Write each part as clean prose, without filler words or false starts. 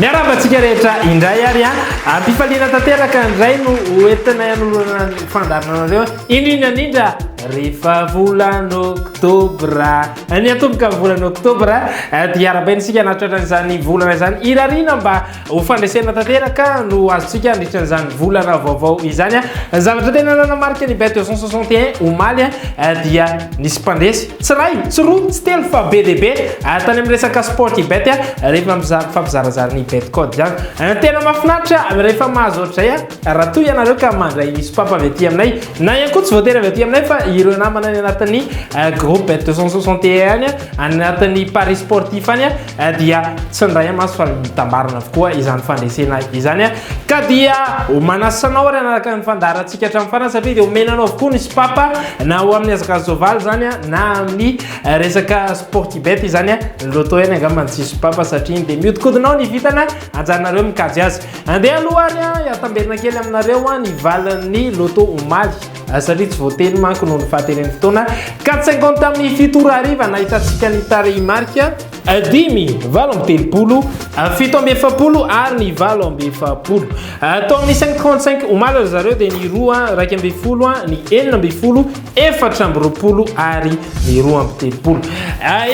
miarabantsika rehetra indray ary ampifaliana tanteraka indray no hoentina ian'olona fandarinanareo indrindrandrindra rehefa volana oktobra ny atomboka volana oktobra dia arabaintsika anatrotran'izany volana izany irarina mba ho fandresena tanteraka no azontsika andritran'izany volana vaovao izany zavatra tena nanamarika ny bet 261 omaly dia nisy mpandresy tsy ray tsy roa tsy telo fa be dia be tany amin'ny resaka sport bet rehefa fampizarazara ny bet code zany tena mahafinaritra rehefa mahazo ohatray raha toy ianareo ka mandray sopapa avy aty aminay na ihany koa tsy voatery avy aty aminay fa ireo namana any anatin'ny groupe bet 261 any anatin'ny paris sportif any dia tsy ndray maso fa mitambarana avokoa izany fandresena izany ka dia manasanao ary anaraka ny fandarantsika hatramin'ny farany satria dia omenanao avokoa ny sopapa na ho amin'ny azakazovaly zany na amin'ny resaka sportibet izany loto eny angamba tsy sopapa satria dia miodikodinao ny vitana ajanonareo mikajy azy andeha aloha ary atambelina kely aminareo ny valan'ny loto omaly satria tsy voateny manko noho ny fahateren'ny fotoana 450 amin'ny fitora ariva nahitantsika ny tarehy marika 10,80 7,70 ary ny 7,70 atao amin'ny 535 omaly zareo dia ny 2,20 ny 9,40 4,20 ary ny 2,30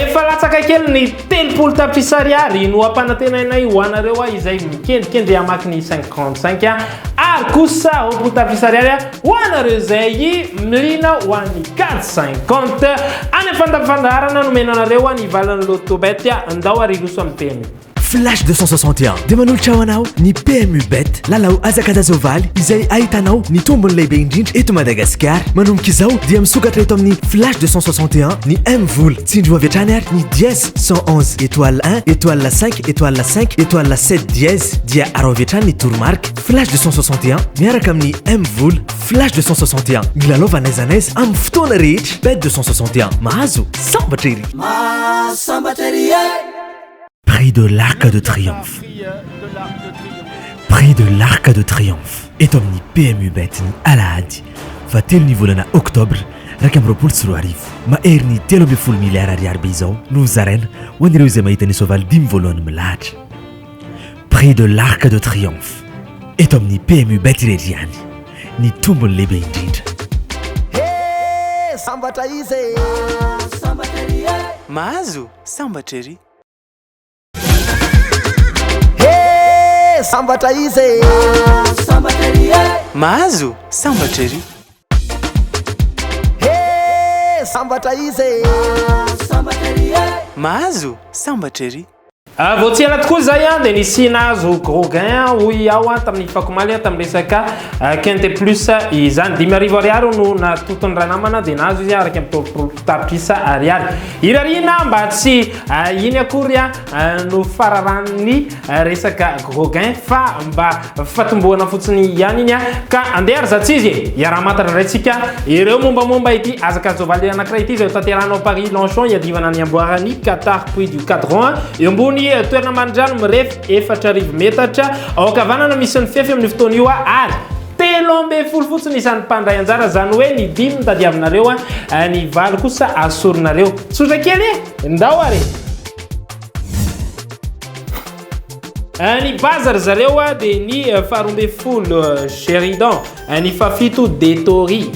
efa latsaka kely ny 30 tapitrisa ariary no ampanantenanay ho anareo izay mikendrikendry hamaky ny 535 ary kosa 20 tapitrisa ariary ho anareo izay milina ho an'ny 450 any fandafandarana nomenanareo ny valan'ny loto bet andao ary roso amin'ny PMU Flash 261 dia manolotra ho anao ny PMU bet lalao azakadazovaly izay ahitanao ny tombony lehibe indrindra eto Madagasikara manomboka izao dia misokatra eto amin'ny Flash 261 ny M-Vol tsindro avy hatrany ary ny dièse 111 étoile 1 étoile 5 étoile 5 étoile 7 dièse dia aro avy hatrany ny tourmarque Flash 261 miaraka amin'ny M-Vol Flash 261 milalova naiza naiza amin'ny fotoana rehetra bet 261 mahazo sambatra ery Prix de l'Arc de Triomphe. Prix de l'Arc de Triomphe. Eto amin'ny PMU bet ny alahady fa telo ny volana oktobra raika amby roapolo sy roa arivo mahery ny 13 miliara ariary be izao no zaraina ho an'ireo izay mahita ny soavaly 10 voalohany milahatra. Prix de l'Arc de Triomphe. Eto amin'ny PMU bet irery ihany ny tombony lehibe indrindra. Sambatra izy mahazo sambatra ery sambatra izy mahazo sambatra ery sambatra izy mahazo sambatra ery voatsela tokoa zay dia nisy nahazo gros gain hoy aho tamin'ny fakomaly tamin'ny resaka quinte plus izany 10,000 ariary no natotony raha namana dia nahazo izy araka amin'ny tapitrisa ariary irarina mba tsy iny akory no fararany resaka gros gain fa mba fatomboana fotsiny ihany iny ka andeha ary zatsy izy iara-matatra raitsika ireo mombamomba ity azakazovaly anankiray ity zay tanteranao Paris Longchamp iadivana ny amboarany Qatar Puy du Cadran eo ambony toerana mandrano mirefy 4 metatra ao akavanana misy ny fefy amin'ny fotoana io ary 3 fotsiny isan'ny mpandray anjara zany hoe ny 5 mitadiavinareo ny 8 kosa asorinareo tsotra kely ndao ary ny bazary zareo dia ny 12 Sheridan ny 7 Detori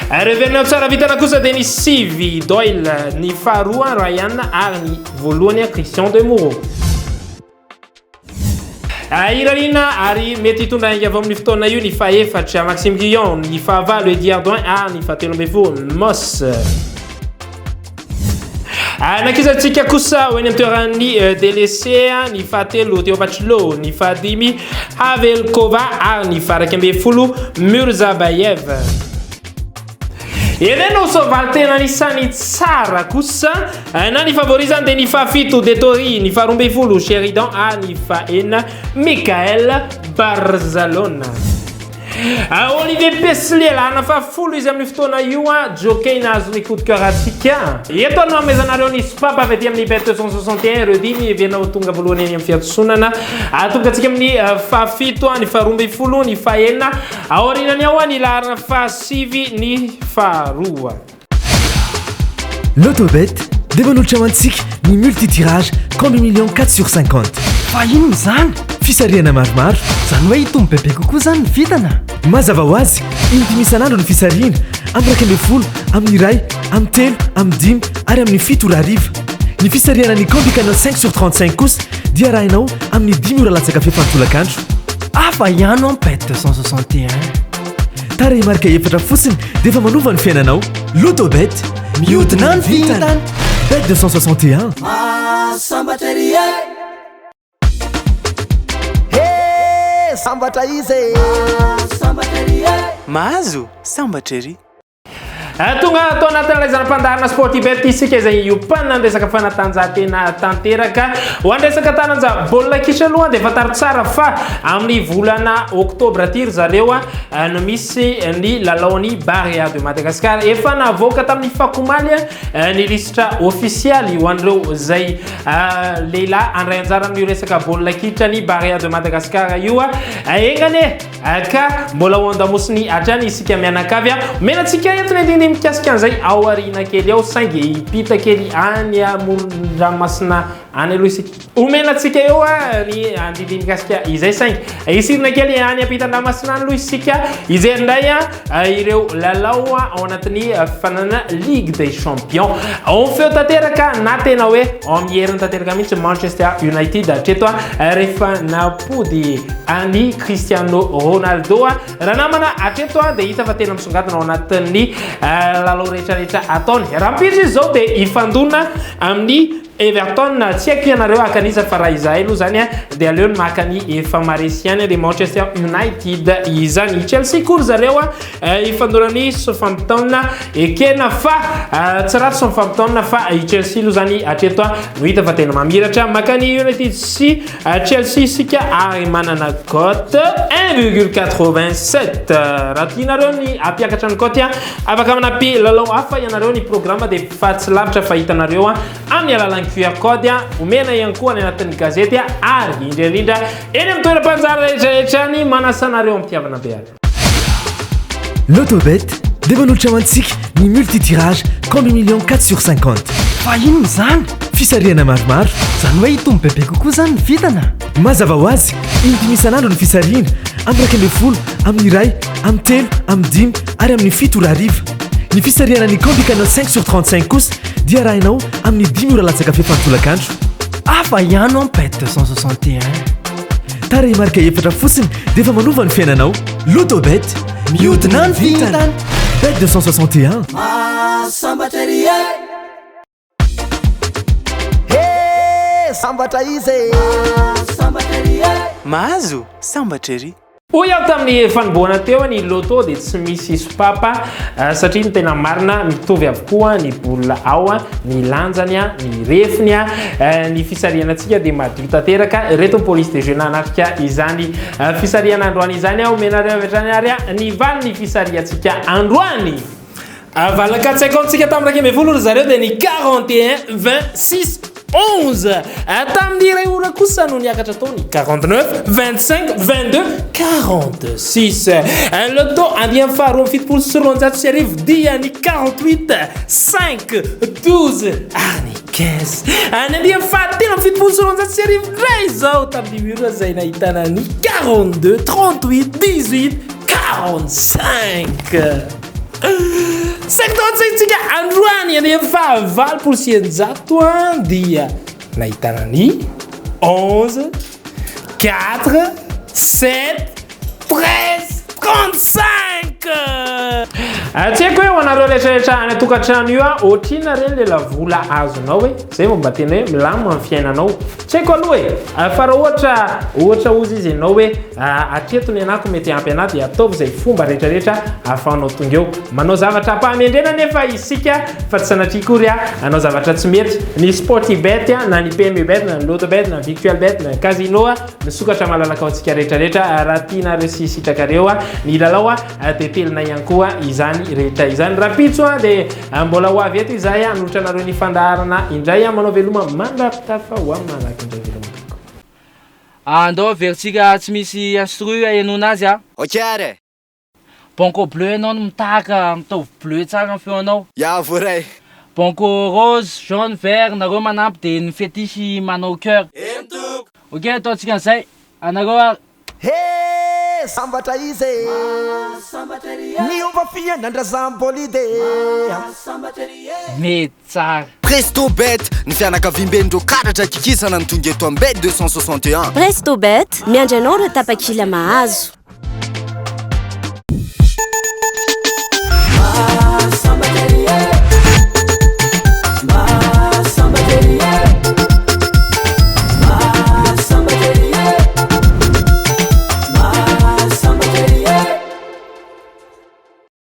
revenant tsara vitana kosa dia ny 6 Doyle ny faharoa Ryan ary ny voalohany Christian de Moreau irarina ary mety hitondra ainga avy amin'ny fotoana io ny faha-4 Maxime Guillon ny faha-9 Eddie Ardouin ary ny faha-13 Moss nankizantsika kosa ho eny amin'ny toeran'ny délaissé ny faha-3 Théo Bachelot ny faha-5 Havelkova ary ny faha-11 Murzabayev ireno soavaly tena nisany tsara kosa na ny favorizany dia ny faha-7 Detori ny faha-12 Sheridan ary ny faha-4 Michael Barzalona Olivier Peslier lana faha-10 izy amin'ny fotoana io jockey nahazo ny coup de cœur atsika eto no amezanareo ny sopapa avy aty amin'ny bet 261 ireo 10 vienao tonga voalohany eny amin'ny fiatotsonana tonga atsika amin'ny faha-7 ny faha-12 ny faha-4 aorinany ao ny larana faha-5 ny faha-2 Lotobet dia manolotra ho antsika ny multitirage combi million 4/50 fa ino zany fisariana maromaro zany hoe hitombo bebe kokoa zany ny vitana mazava ho azy indimy isan'andro ny fisariana amin'ny 12 amin'ny iray amin'ny telo amin'ny dimy ary amin'ny fito ora hariva ny fisariana ny combi canal 5/35 kosa dia arahinao amin'ny 10 ora latsaka fefantolakandro afa ihano ampete 261 tare marika efatra fotsiny dia efa manova ny fiainanao lotobet mihodina ny vitana bet 261 sambatra ry sambatra izy sambatra ry mahazo sambatra ery tonga atao anatin'ilay zanam-pandarina sportibet isika izay iopanina ny resaka fanatanjahantena tanteraka ho andresaka taranja baolina kitra aloha dia fantaro tsara fa amin'ny volana oktobra tiry zareo no misy ny lalaon'ny Barrea de Madagascar efa navoaka tamin'ny fakomaly ny lisitra ofisialy ho an'ireo izay lehilahy andray anjara amin'io resaka baolina kitra ny Barrea de Madagascar io engany ka mbola ho andamosiny hatrany isika mianakavy menantsika entony indrindra mikasika an'izay ao arina kely ao saingy hipita kely any amoron-dranomasina any aloha isika omenantsika eo ny andrindra mikasika izay saingy isirina kely any ampitan-dranomasina any aloha isika izay indray ireo lalao ao anatin'ny fanana Ligue des Champions feo tanteraka na tena hoe amieriny tanteraka mihitsy Manchester United hatreto rehefa napody any Cristiano Ronaldo raha namana hatreto dia hita fa tena misongadina ao anatin'ny lalao rehetrarehetra ataony raha mpitry izy zao dia ifandona amin'ny Everton tsy haiko ianareo akanisa fa raha izahay aloha zany dia aleo ny makany efa maresiany dia Manchester United izany Chelsea koa zareo ifandonany Southampton ekena fa tsy ratsy Southampton fa Chelsea aloha zany hatreto no hita fa tena mamiratra makany United sy Chelsea isika ary manana cote 1,87 raha tianareo ny ampiakatra ny cote afaka manampy lalao hafa ianareo ny programme dia fa tsy lavitra fa hitanareo amin'ny alalan'ny QR code omena ihany koa any anatin'ny gazety ary indrindra eny amin'ny toeram-panjara rehetrarehetra ny manasanareo amitiavana be ary lotobet dia manolotra ho antsika ny multitirage combi million 4/50 fa ino zany fisariana maromaro zany hoe hitombo bebe kokoa zany ny vitana mazava ho azy indimy isan'andro ny fisariana amin'ny 12 amin'ny iray amin'ny telo amin'ny dimy ary amin'ny fito ora hariva ny fisariana ny combi canal 5/35 kosa dia arahinao amin'ny 10 ora latsaka fefantolakandro afa ihano ampete 261 tare marika efatra fotsiny dia efa manova ny fiainanao lotobet mihodina ny vitana bet 261 sambatra ry sambatra izy sambatra ry mahazo sambatra ery hoy aho tamin'ny fanomboana teo ny loto dia tsy misy sopapa satria ny tena marina mitovy avokoa ny bola ao ny lanjany ny refiny ny fisariana antsika dia madio tanteraka reto ny police de jeu nanatrika izany fisariana androany izany omenareo avetrany ary ny vali ny fisariantsika androany valaka tsaikaontsika tamin'ny raika amby folo ry zareo dia ny 41 26 11 tamin'ny iray ora kosa no niakatra tao ny 49 25 22 46 le taux andiam faharoa amin'ny fitopolo sy roanjato sy arivo dia ny 48 5 12 ary ny 15 ny andiam fahatelo amin'ny fitopolo sy roanjato sy arivo ndray zao tamin'ny ora zay nahitana ny 42 38 18 45 sektaotsika androany anefa valopolo sy eninjato dia nahitana ny 11 4 7 13 35 tsy haiko hoe ho anareo rehetrarehetra any atokantrano io ohatrina reny le lavola azonao hoe zay momba tena hoe milamina amin'ny fiainanao tsy haiko aloha hoe fa raha ohatra ozy izy ianao hoe atretony anako mety ampy anahy dia ataovy izay fomba rehetrarehetra ahafahanao tonga eo manao zavatra ampahamendrena nefa isika fa tsy sanatria kory anao zavatra tsy mety ny sportibet na ny PMU bet na ny lotobet na ny virtual bet na ny casino misokatra malalaka ao antsika rehetrarehetra raha tianareo sy sitrakareo ny lalao tetelina ihany koa izany rehetra izany raha pitso dia mbola ho avy eto izahay hanolotra anareo ny fandaharana indray manao veloma mandrapitafa ho amin'ny malaky indray veloma andao veritsika tsy misy instru ianona azy ok are banco bleu anao no mitahaka mitovy bleu tsara ny feo anao ya voray banco rose jaune vert nareo manampy de ny fetisy manao cœur ok ataontsika an'izay anareo he sambatra izy miomba fiainandrazambolide mety tsara Presto Bet ny fianakavimbendreo karatra kikisana ny tonga eto ambed 261 Presto Bet miandry anao ireo tapakila mahazo